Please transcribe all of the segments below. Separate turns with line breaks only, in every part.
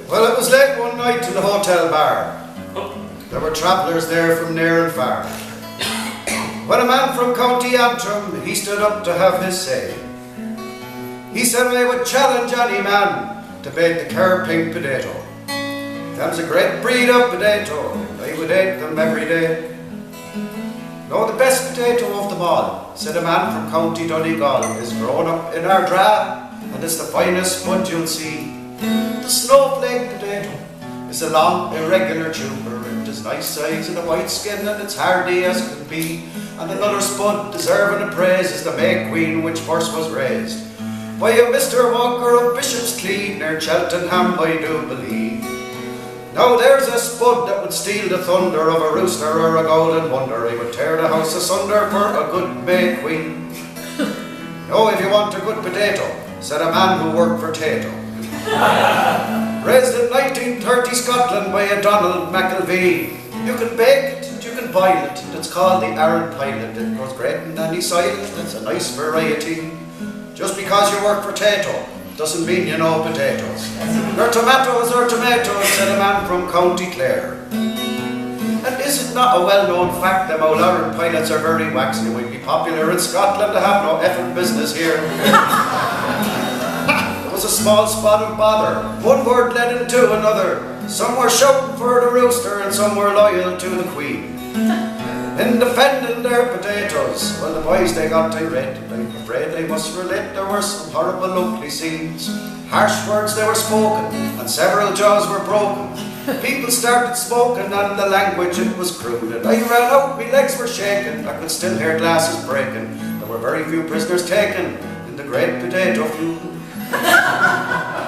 Well, it was late one night in the hotel bar. There were travellers there from near and far. When a man from County Antrim, he stood up to have his say. He said I would challenge any man to bake the Kerr pink potato. Them's a great breed of potato, I would eat them every day. No, the best potato of them all, said a man from County Donegal, is grown up in our dra, and is the finest spud you'll see. The snowflake potato is a long, irregular tuber, it is nice size and a white skin, and it's hardy as can be. And another spud deserving of praise is the May Queen, which first was raised by a Mr. Walker of Bishop's Cleeve, near Cheltenham, I do believe. Now there's a spud that would steal the thunder of a rooster or a golden wonder. He would tear the house asunder for a good May Queen. No, if you want a good potato, said a man who worked for Tato. Raised in 1930 Scotland by a Donald McElvee. You can bake it and you can boil it, and it's called the Aran Pilot. It grows great in any soil, it's a nice variety. Just because you work for Tato doesn't mean you know potatoes. Your tomatoes are tomatoes, said a man from County Clare. And is it not a well-known fact that old Aran pilots are very waxy? We'd be popular in Scotland to have no effing business here. There was a small spot of bother. One word led into another. Some were shouting for the rooster and some were loyal to the Queen. In defending their potatoes, well, the boys, they got irate. I'm afraid they must relate there were some horrible ugly scenes. Harsh words they were spoken, and several jaws were broken. People started smoking, and the language it was crude. And I ran out, my legs were shaking, I could still hear glasses breaking. There were very few prisoners taken in the Great Potato Feud.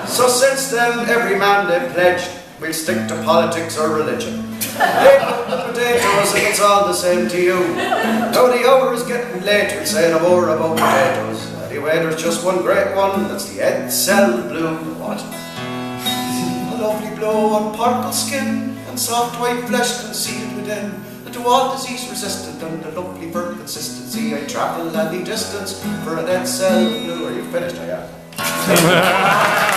So since then, every man they pledged, we'll stick to politics or religion. Bake up the potatoes and it's all the same to you. Now the hour is getting late, we'll say no more about potatoes. Anyway, there's just one great one, that's the Edsel Blue. What? A lovely blow on purple skin and soft white flesh concealed within. And to all disease resistant and the lovely firm consistency, I travel any distance for an Edsel Blue. Are you finished? I am.